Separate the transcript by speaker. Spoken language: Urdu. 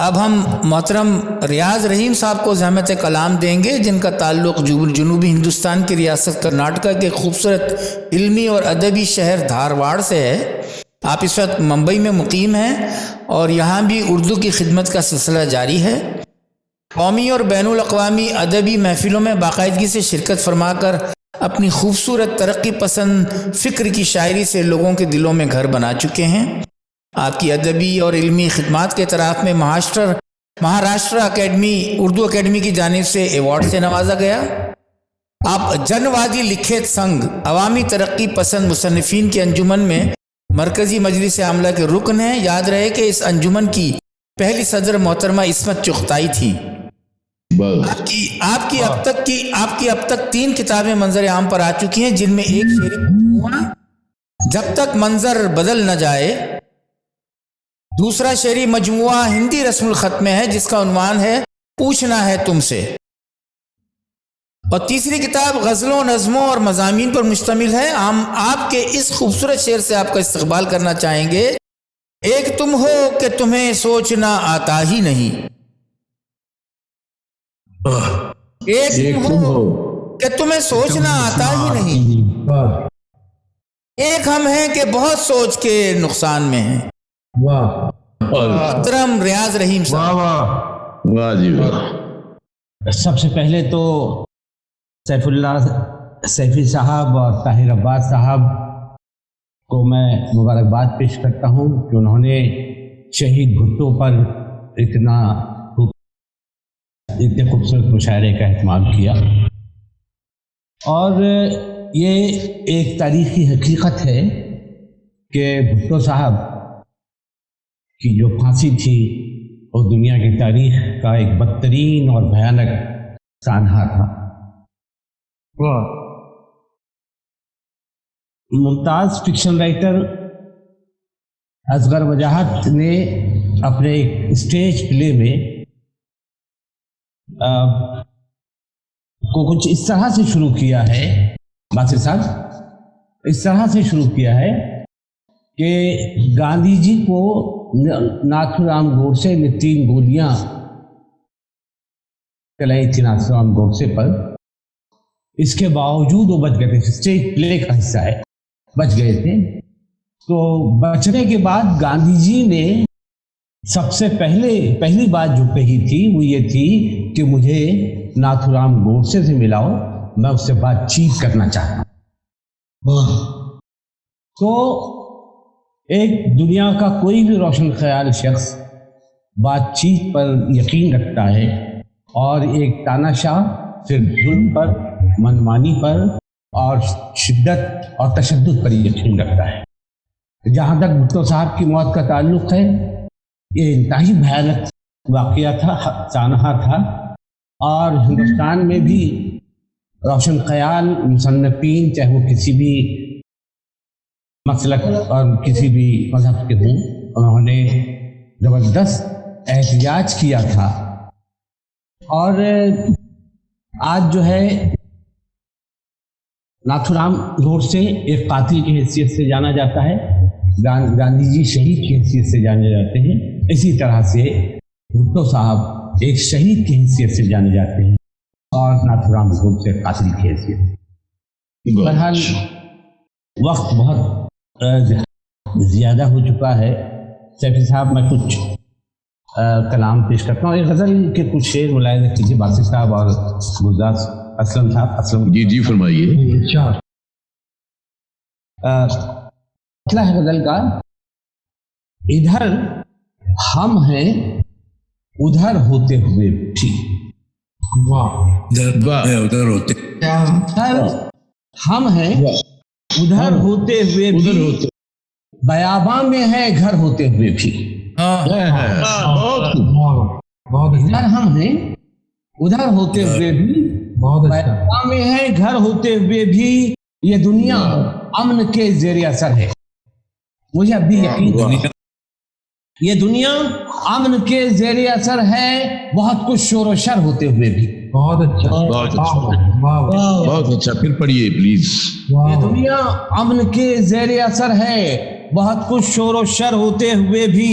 Speaker 1: اب ہم محترم ریاض رحیم صاحب کو زحمت کلام دیں گے، جن کا تعلق جنوبی ہندوستان کی ریاست کرناٹکا کے خوبصورت علمی اور ادبی شہر دھارواڑ سے ہے۔ آپ اس وقت ممبئی میں مقیم ہیں اور یہاں بھی اردو کی خدمت کا سلسلہ جاری ہے۔ قومی اور بین الاقوامی ادبی محفلوں میں باقاعدگی سے شرکت فرما کر اپنی خوبصورت ترقی پسند فکر کی شاعری سے لوگوں کے دلوں میں گھر بنا چکے ہیں۔ آپ کی ادبی اور علمی خدمات کے اعتراف میں مہاراشٹر اکیڈمی اردو اکیڈمی کی جانب سے ایوارڈ سے نوازا گیا۔ آپ جن وادی لکھت سنگھ عوامی ترقی پسند مصنفین کی انجمن میں مرکزی مجلس عاملہ کے رکن ہیں۔ یاد رہے کہ اس انجمن کی پہلی صدر محترمہ عصمت چغتائی تھی۔ آپ کی اب تک 3 کتابیں منظر عام پر آ چکی ہیں، جن میں ایک شعری مجموعہ جب تک منظر بدل نہ جائے، دوسرا شعری مجموعہ ہندی رسم الخط میں ہے جس کا عنوان ہے پوچھنا ہے تم سے، اور تیسری کتاب غزلوں، نظموں اور مضامین پر مشتمل ہے۔ ہم آپ کے اس خوبصورت شعر سے آپ کا استقبال کرنا چاہیں گے۔ ایک تم ہو کہ تمہیں سوچنا آتا ہی نہیں، ایک تم ہو کہ تمہیں سوچنا آتا ہی نہیں، ایک ہم ہیں کہ بہت سوچ کے نقصان میں ہیں۔ محترم ریاض رحیم صاحب۔
Speaker 2: واہ جی واہ۔
Speaker 3: سب سے پہلے تو سیف اللہ سیفی صاحب اور طاہر عباس صاحب کو میں مبارکباد پیش کرتا ہوں کہ انہوں نے شہید بھٹو پر اتنے خوبصورت مشاعرے کا اہتمام کیا، اور یہ ایک تاریخی حقیقت ہے کہ بھٹو صاحب کی جو پھانسی تھی وہ دنیا کی تاریخ کا ایک بدترین اور بھیانک سانحہ تھا۔ ممتاز فکشن رائٹر اصغر وجاہت نے اپنے ایک اسٹیج پلے میں کو کچھ اس طرح سے شروع کیا ہے، باسر صاحب اس طرح سے شروع کیا ہے کہ گاندھی جی کو ناتھو رام گوڈسے نے 3 گولیاں چلائی تھی ناتھو رام گوڈسے پر، اس کے باوجود وہ بچ گئے تھے۔ اسٹیج پلے کا حصہ ہے، بچ گئے تھے۔ تو بچنے کے بعد گاندھی جی نے سب سے پہلی بات جو کہی تھی وہ یہ تھی کہ مجھے ناتھو رام گوڈسے سے ملاؤ، میں اس سے بات چیت کرنا چاہتا ہوں۔ تو ایک دنیا کا کوئی بھی روشن خیال شخص بات چیت پر یقین رکھتا ہے، اور ایک تاناشاہ صرف ظلم پر، منمانی پر اور شدت اور تشدد پر یقین رکھتا ہے۔ جہاں تک بھٹو صاحب کی موت کا تعلق ہے، یہ انتہائی بھیانک واقعہ تھا، سانحہ تھا، اور ہندوستان میں بھی روشن خیال مصنفین، چاہے وہ کسی بھی مسلک اور کسی بھی مذہب کے ہوں، انہوں نے زبردست احتجاج کیا تھا۔ اور آج جو ہے ناتھو رام گوڈسے ایک قاتل کی حیثیت سے جانا جاتا ہے، گاندھی جی شہید کی حیثیت سے جانے جاتے ہیں، اسی طرح سے بھٹو صاحب ایک شہید کی حیثیت سے جانے جاتے ہیں، اور ناتھو رام گوڈسے قاتل کی حیثیت۔ بہرحال وقت بہت زیادہ ہو چکا ہے۔ سیفی صاحب میں کچھ کلام پیش کرتا ہوں، ایک غزل کے کچھ شعر ملاحظہ کیجیے باسر صاحب اور گلزار اسلم صاحب۔ اسلم
Speaker 2: جی فرمائیے۔
Speaker 3: مطلع ہے غزل کا، ادھر ہم ہیں ادھر ہوتے ہوئے بھی،
Speaker 2: ادھر ہوتے
Speaker 3: ہم ہیں ادھر ہوتے ہوئے بھی، بیاباں میں ہے گھر ہوتے ہوئے بھی۔ ادھر ہم ہیں ادھر ہوتے ہوئے بھی، بیاباں میں ہے گھر ہوتے ہوئے بھی، یہ دنیا امن کے زیر اثر ہے۔ مجھے اب بھی یقین ہے یہ دنیا امن کے زیر اثر ہے، بہت کچھ شور و شر ہوتے ہوئے بھی۔
Speaker 2: بہت اچھا، پھر پڑھیے پلیز۔
Speaker 3: یہ دنیا امن کے زیر اثر ہے، بہت کچھ شور و شر ہوتے ہوئے بھی،